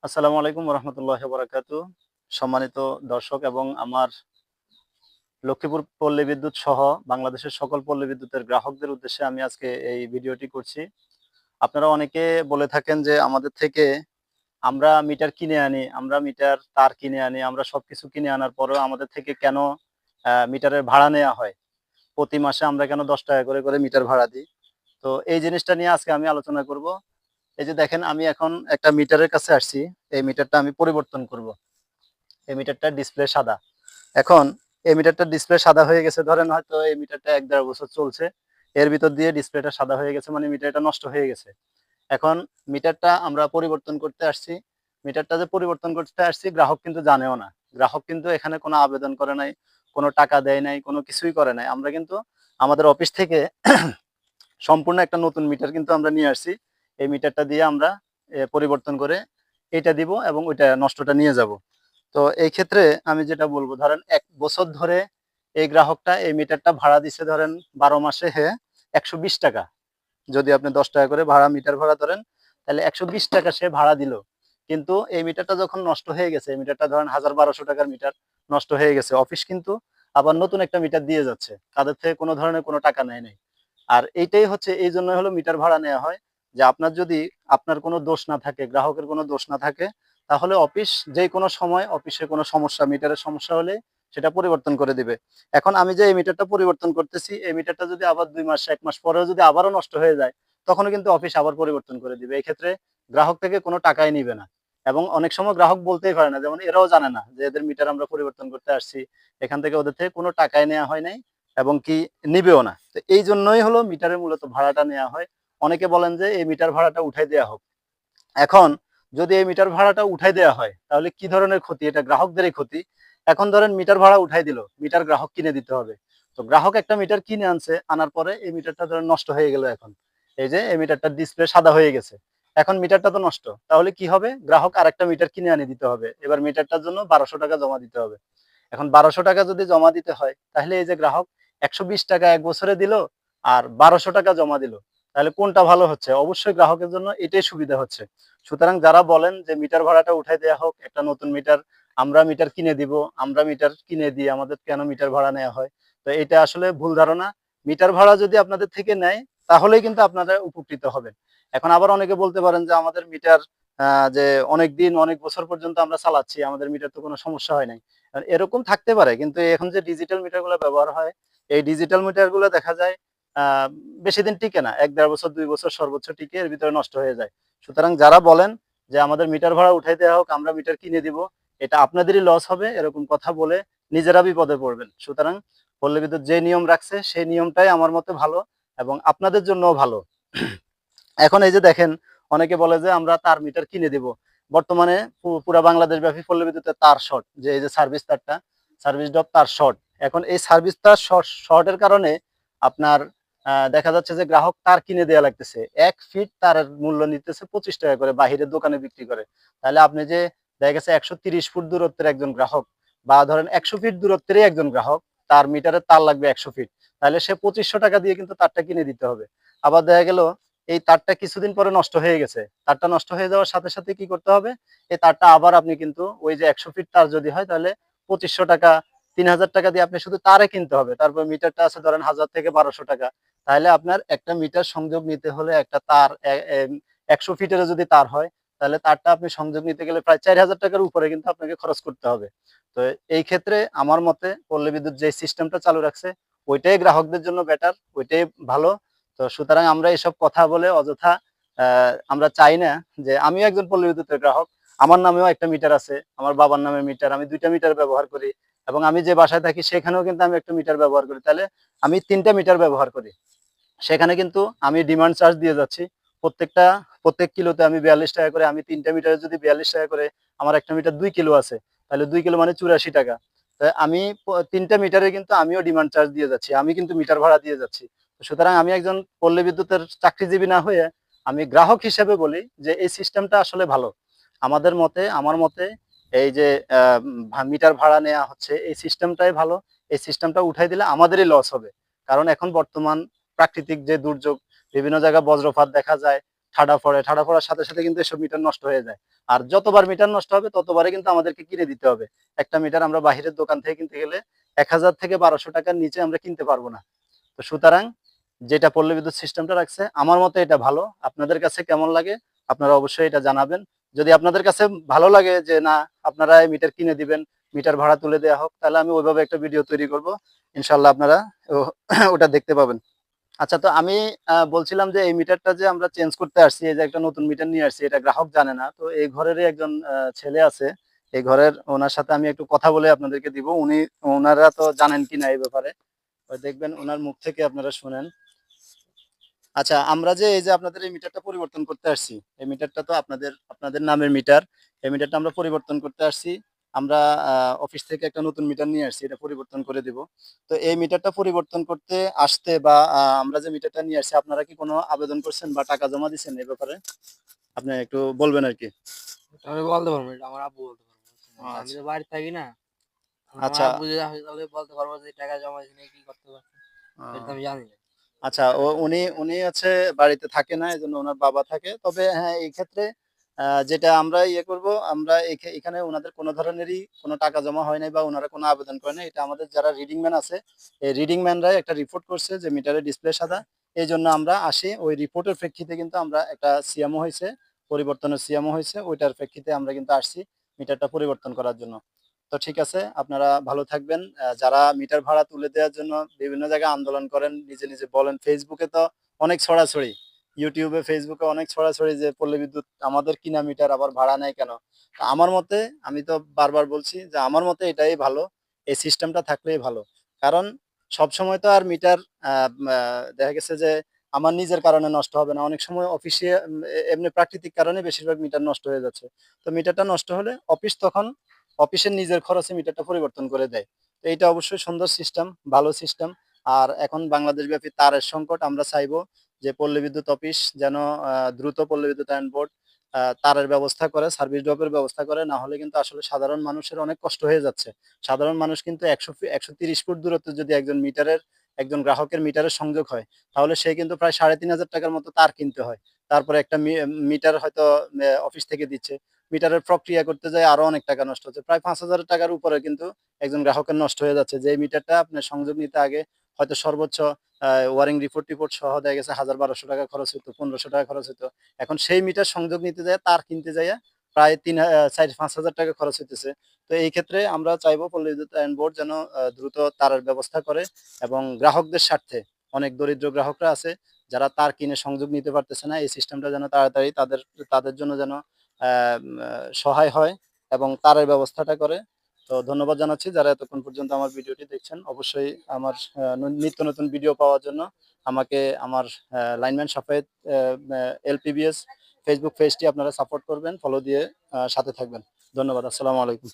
আসসালামু আলাইকুম রহমতুল্লাহি ওয়া বারাকাতুহু। সম্মানিত দর্শক এবং আমার লক্ষ্মীপুর পল্লী বিদ্যুৎ সহ বাংলাদেশের সকল পল্লী বিদ্যুতের গ্রাহকদের উদ্দেশ্যে আমি আজকে এই ভিডিওটি করছি। আপনারা অনেকে বলে থাকেন যে আমাদের থেকে আমরা মিটার কিনে আনি, আমরা মিটার তার কিনে আনি, আমরা সবকিছু কিনে আনার পরেও আমাদের থেকে কেন মিটারের ভাড়া নেওয়া হয়? প্রতি মাসে আমরা কেন ৳১০ করে মিটার ভাড়া দিই? তো এই জিনিসটা নিয়ে আজকে আমি আলোচনা করব। এই যে দেখেন, আমি এখন একটা মিটারের কাছে আসছি। এই মিটারটা আমি পরিবর্তন করব। এই মিটারটার ডিসপ্লে সাদা। এখন এই মিটারটার ডিসপ্লে সাদা হয়ে গেছে, ধরেন হয়তো এই মিটারটা ১-১.৫ বছর চলছে। এর ভিতর দিয়ে ডিসপ্লেটা সাদা হয়ে গেছে, মানে মিটারটা নষ্ট হয়ে গেছে। এখন মিটারটা আমরা পরিবর্তন করতে আসছি। মিটারটা যে পরিবর্তন করতে আসছি গ্রাহক কিন্তু জানেও না। গ্রাহক কিন্তু এখানে কোনো আবেদন করে নাই, কোনো টাকা দেয় নাই, কোনো কিছুই করে নাই। আমরা কিন্তু আমাদের অফিস থেকে সম্পূর্ণ একটা নতুন মিটার কিন্তু আমরা নিয়ে আসছি। এই মিটারটা দিয়ে আমরা পরিবর্তন করে এইটা দিব এবং ওইটা নষ্টটা নিয়ে যাব। তো এই ক্ষেত্রে আমি যেটা বলব, ধরেন ১ বছর ধরে এই গ্রাহকটা এই মিটারটা ভাড়া দিচ্ছে, ধরেন ১২ মাসে ৳১২০। যদি আপনি ৳১০ করে মিটার ভাড়া ধরেন, তাহলে ৳১২০ সে ভাড়া দিল। কিন্তু এই মিটারটা যখন নষ্ট হয়ে গেছে, এই মিটারটা ধরেন ৳১,০০০-১,২০০ মিটার নষ্ট হয়ে গেছে। অফিস কিন্তু আবার নতুন একটা মিটার দিয়ে যাচ্ছে। তাদের থেকে কোনো ধরনের কোনো টাকা নেয় নাই। আর এইটাই হচ্ছে, এইজন্যই হলো মিটার ভাড়া নেওয়া হয়, যে আপনার যদি আপনার কোনো দোষ না থাকে, গ্রাহকের কোনো দোষ না থাকে, তাহলে অফিস যেকোনো সময় অফিসে কোনো সমস্যা, মিটারের সমস্যা হলে সেটা পরিবর্তন করে দিবে। এখন আমি যে এই মিটারটা পরিবর্তন করতেছি, এই মিটারটা যদি আবার ২ মাস ১ মাস পরেও যদি আবারও নষ্ট হয়ে যায়, তখনও কিন্তু অফিস আবার পরিবর্তন করে দিবে। এই ক্ষেত্রে গ্রাহক থেকে কোনো টাকাই নিবে না। এবং অনেক সময় গ্রাহক বলতেই পারে না, যেমন এরাও জানে না যে এদের মিটার আমরা পরিবর্তন করতে আসছি। এখান থেকে ওদের থেকে কোনো টাকাই নেওয়া হয় নাই এবং কি নিবেও না। তো এই জন্যই হলো মিটারের মূলত ভাড়াটা নেওয়া হয়। অনেকে বলেন যে এই মিটার ভাড়াটা উঠাই দেয়া হোক। এখন যদি এই মিটার ভাড়াটা উঠাই দেয়া হয়, তাহলে কি ধরনের ক্ষতি? এটা গ্রাহকদেরই ক্ষতি। এখন ধরেন মিটার ভাড়া উঠাই দিল, মিটার গ্রাহক কিনে দিতে হবে। তো গ্রাহক একটা মিটার কিনে আনছে, আনার পরে এই মিটারটা ধরেন নষ্ট হয়ে গেল এখন। এই যে এই মিটারটার ডিসপ্লে সাদা হয়ে গেছে। এখন মিটারটা তো নষ্ট। তাহলে কি হবে? গ্রাহক আরেকটা মিটার কিনে আনি দিতে হবে। এবার মিটারটার জন্য ৳১২০০ জমা দিতে হবে। এখন ৳১২০০ যদি জমা দিতে হয়, তাহলে এই যে গ্রাহক ৳১২০ ১ বছরে দিল আর ৳১২০০ জমা দিল। তাহলে কোনটা ভালো হচ্ছে? অবশ্যই গ্রাহকের জন্য এটাই সুবিধা হচ্ছে। সুতরাং যারা বলেন যে মিটার ভাড়াটা উঠাই দেয়া হোক, একটা নতুন মিটার আমরা মিটার কিনে দিব, আমরা মিটার কিনে দিই, আমাদের কেন মিটার ভাড়া নেয়া হয়? তো এটা আসলে ভুল ধারণা। মিটার ভাড়া যদি আপনাদের থেকে নেয়, তাহলেই কিন্তু আপনারা উপকৃত হবেন। এখন আবার অনেকে বলতে পারেন যে আমাদের মিটার আ যে অনেকদিন অনেক বছর পর্যন্ত আমরা চালাচ্ছি, আমাদের মিটার তো কোনো সমস্যা হয় নাই। এরকম থাকতে পারে, কিন্তু এখন যে ডিজিটাল মিটারগুলো ব্যবহার হয়, এই ডিজিটাল মিটারগুলো দেখা যায় আ বেশিদিন টিকে না। ১-১.৫ বছর ২ বছর সর্বোচ্চ টিকে, এর ভিতরে নষ্ট হয়ে যায়। সুতরাং যারা বলেন যে আমাদের মিটার ভাড়া উঠাই দেয়া হোক, আমরা মিটার কিনে দিব, এটা আপনাদেরই লস হবে, এরকম কথা বলে নিজেরা বিপদে পড়বেন। সুতরাং পল্লী বিদ্যুৎ যে নিয়ম রাখছে সেই নিয়মটাই আমার মতে ভালো এবং আপনাদের জন্যও ভালো। এখন এই যে দেখেন, অনেকে বলে যে আমরা তার মিটার কিনে দিব। বর্তমানে পুরা বাংলাদেশ ব্যাপী পল্লী বিদ্যুতের তার শর্ট, যে এই যে সার্ভিস তারটা, সার্ভিস ড্রপ তার শর্ট। এখন এই সার্ভিস তার শর্টের কারণে আপনার দেখা যাচ্ছে যে গ্রাহক তার কিনে দেয়া লাগতেছে। ১ ফিট তারের মূল্য নিতেছে ৳২৫ করে, বাহিরের দোকানে বিক্রি করে। তাহলে আপনি যে দেখা গেছে ১৩০ ফুট দূরত্বের একজন গ্রাহক, বা ধরেন ১০০ ফিট দূরত্বেরই একজন গ্রাহক, তার মিটারের তার লাগবে ১০০ ফিট। তাহলে সে ৳২৫০০ দিয়ে কিন্তু তারটা কিনে দিতে হবে। আবার দেখা গেল এই তারটা কিছুদিন পরে নষ্ট হয়ে গেছে। তারটা নষ্ট হয়ে যাওয়ার সাথে, সাথে কি করতে হবে? এই তারটা আবার আপনি কিন্তু ওই যে ১০০ ফিট তার যদি হয়, তাহলে ৳২৫০০, ৳৩,০০০ দিয়ে আপনি শুধু তারে কিনতে হবে। তারপর মিটারটা আছে ধরেন ৳১,০০০ থেকে ৳১,২০০। তাহলে আপনার একটা মিটার সংযোগ নিতে হলে একটা তার ১০০ ফিটেরও যদি তার হয়, তাহলে তারটা আপনি সংযোগ নিতে গেলে প্রায় ৳৪,০০০ র উপরে কিন্তু আপনাকে খরচ করতে হবে। তো এই ক্ষেত্রে আমার মতে পল্লী বিদ্যুৎ যে সিস্টেমটা চালু রাখছে, ওইটাই গ্রাহকদের জন্য বেটার, ওইটাই ভালো। তো সুতরাং আমরা এসব কথা বলে অযথা আ আমরা চাই না যে, আমিও একজন পল্লী বিদ্যুতের গ্রাহক। আমার নামেও একটা মিটার আছে। আমার বাবার নামে মিটার। আমি ২ টা মিটার ব্যবহার করি এবং আমি যে বাসায় থাকি সেখানেও কিন্তু আমি একটা মিটার ব্যবহার করি। তাহলে আমি ৩ টা মিটার ব্যবহার করি। সেখানে কিন্তু আমি ডিমান্ড চার্জ দিয়ে যাচ্ছি। প্রত্যেকটা প্রত্যেক কিলোতে আমি ৳৪২ করে, আমি ৩ টা মিটারে যদি ৳৪২ করে, আমার একটা মিটার ২ কিলো আছে। তাহলে ২ কিলো মানে ৳৮৪। তো আমি ৩ টা মিটারে কিন্তু আমিও ডিমান্ড চার্জ দিয়ে যাচ্ছি। আমি কিন্তু মিটার ভাড়া দিয়ে যাচ্ছি। সুতরাং আমি একজন পল্লী বিদ্যুতের চাকরিজীবী না হয়ে আমি গ্রাহক হিসেবে বলি যে এই সিস্টেমটা আসলে ভালো। আমাদের মতে, আমার মতে এই যে মিটার ভাড়া নেয়া হচ্ছে, এই সিস্টেমটাই ভালো। এই সিস্টেমটা উঠাই দিলে আমাদেরই লস হবে। কারণ এখন বর্তমান প্রাকৃতিক যে দুর্যোগ, বিভিন্ন জায়গায় বজ্রপাত দেখা যায়, ঠাডা পড়ে, ঠাডা পড়ার সাথে সাথে কিন্তু এসব মিটার নষ্ট হয়ে যায়। আর যতবার মিটার নষ্ট হবে ততবারে কিন্তু আমাদেরকে কিনে দিতে হবে। একটা মিটার আমরা বাহিরের দোকান থেকে কিনতে গেলে ১,০০০ থেকে ১,২০০ টাকার নিচে আমরা কিনতে পারবো না। তো সুতরাং যেটা পল্লী বিদ্যুৎ সিস্টেমটা রাখছে আমার মতে এটা ভালো। আপনাদের কাছে কেমন লাগে আপনারা অবশ্যই এটা জানাবেন। যদি আপনাদের কাছে ভালো লাগে যে না আপনারা এই মিটার কিনে দিবেন, মিটার ভাড়া তুলে দেওয়া হোক, তাহলে আমি ওইভাবে একটা ভিডিও তৈরি করব। ইনশাআল্লাহ আপনারা ওটা দেখতে পাবেন। আচ্ছা, তো আমি বলছিলাম যে এই মিটারটা যে আমরা চেঞ্জ করতে আসছি, এই যে একটা নতুন মিটার নিয়ে আসছি, এটা গ্রাহক জানে না। তো এই ঘরেরই একজন ছেলে আছে। এই ঘরের ওনার সাথে আমি একটু কথা বলে আপনাদেরকে দিব। ওনারা তো জানেন কিনা এই ব্যাপারে। ওই দেখবেন ওনার মুখ থেকে আপনারা শুনেন। আচ্ছা, আমরা যে এই যে আপনাদের এই মিটারটা পরিবর্তন করতে আসছি, এই মিটারটা তো আপনাদের নামের মিটার। এই মিটারটা আমরা পরিবর্তন করতে আসছি। আমরা অফিস থেকে একটা নতুন মিটার নিয়ে আসছি, এটা পরিবর্তন করে দিব। তো এই মিটারটা পরিবর্তন করতে আসতে বা আমরা যে মিটারটা নিয়ে আসছি, আপনারা কি কোনো আবেদন করছেন বা টাকা জমা দিচ্ছেন এই ব্যাপারে? আপনি একটু বলবেন আরকি। আমি বলতে পারবো না, এটা আমার আব্বু বলতে পারবো। আমি আচ্ছা, তো বাড়িতে থাকি না। আমার আচ্ছা, আব্বু যদি আসে তাহলে বলতে পারবো যে টাকা জমা দিয়েছি নাকি কি করতে পারছে। এটা তো আ আমি জানি না। আচ্ছা, উনি হচ্ছে বাড়িতে থাকে না, এজন্য উনার বাবা থাকে। তবে হ্যাঁ, এই ক্ষেত্রে যেটা আমরা ইয়ে করব, আমরা এখানে উনাদের কোনো ধরনেরই কোনো টাকা জমা হয় নাই বা উনারা কোনো আবেদন করে নাই। এটা আমাদের যারা রিডিং ম্যান আছে, এই রিডিং ম্যানরাই একটা রিপোর্ট করছে যে মিটারের ডিসপ্লে সাদা। এইজন্য আমরা আসি। ওই রিপোর্টের প্রেক্ষিতে কিন্তু আমরা একটা সিএমও হইছে, পরিবর্তনের সিএমও হইছে। ওইটার প্রেক্ষিতে আমরা কিন্তু আসছি মিটারটা পরিবর্তন করার জন্য। তো ঠিক আছে, আপনারা ভালো থাকবেন। যারা মিটার ভাড়া তুলে দেওয়ার জন্য বিভিন্ন জায়গায় আন্দোলন করেন, নিজে, নিজে বলেন। ফেসবুকে তো অনেক ছড়াছড়ি। ইউটিউবে, ফেসবুকে অনেক ছড়াছড়ি যে পল্লী বিদ্যুৎ আমাদের কিনা মিটার আবার ভাড়া নেয় কেন? তো আমার মতে আমি তো বারবার বলছি যে আমার মতে এটাই ভালো। এই সিস্টেমটা থাকলেই ভালো। কারণ সবসময় তো আর মিটার আ মা দেখা গেছে যে আমার নিজের কারণে নষ্ট হবে না। অনেক সময় অফিসে এমনি প্রাকৃতিক কারণে বেশিরভাগ মিটার নষ্ট হয়ে যাচ্ছে। তো মিটারটা নষ্ট হলে অফিস তখন অফিসের নিজের খরচে মিটারটা পরিবর্তন করে দেয়। তো এইটা অবশ্যই সুন্দর সিস্টেম, ভালো সিস্টেম। আর এখন বাংলাদেশব্যাপী তারের সংকট। আমরা চাইবো যে পল্লী বিদ্যুৎ অফিস যেন দ্রুত পল্লী বিদ্যুতায়ন বোর্ড তারের ব্যবস্থা করে, সার্ভিস ড্রপের ব্যবস্থা করে। না হলে কিন্তু আসলে সাধারণ মানুষের অনেক কষ্ট হয়ে যাচ্ছে। সাধারণ মানুষ কিন্তু ১৩০ ফুট দূরত্বে যদি একজন গ্রাহকের মিটারের সংযোগ হয়, তাহলে সে কিন্তু প্রায় ৳৩,৫০০ মতো তার কিনতে হয়। তারপরে একটা মিটার হয়তো অফিস থেকে দিচ্ছে। মিটারের প্রক্রিয়া করতে যেয়ে আরো অনেক টাকা নষ্ট হচ্ছে। প্রায় ৳৫,০০০ উপরে কিন্তু একজন গ্রাহকের নষ্ট হয়ে যাচ্ছে। যে মিটারটা আপনার সংযোগ নিতে আগে হয়তো সর্বোচ্চ ওয়ারিং রিপোর্ট সহ দেখা গেছে ৳১,০০০-১,২০০ খরচ হইতো, ৳১৫০০ খরচ হইতো। এখন সেই মিটার সংযোগ নিতে যাইয়া তার কিনতে যাইয়া প্রায় ৪,৫০০০ খরচ হইতেছে। তো এই ক্ষেত্রে আমরা চাইবো পল্লী বিদ্যুতায়ন বোর্ড যেন দ্রুত তারের ব্যবস্থা করে এবং গ্রাহকদের স্বার্থে অনেক দরিদ্র গ্রাহকরা আছে যারা তার কিনে সংযোগ নিতে পারতেছে না। এই সিস্টেমটা যেন তাড়াতাড়ি তাদের জন্য যেন আম আ সহায় হয় এবং তারের ব্যবস্থাটা করে। তো ধন্যবাদ জানাচ্ছি যারা এতক্ষণ পর্যন্ত আমার ভিডিওটি দেখছেন। অবশ্যই আমার নিত্য নতুন ভিডিও পাওয়ার জন্য আমাকে আমার লাইনম্যান শাফায়েত অ্যা ম্যা এলপিবিএস ফেসবুক পেজটি আপনারা সাপোর্ট করবেন, ফলো দিয়ে সাথে থাকবেন। ধন্যবাদ। আসসালামু আলাইকুম।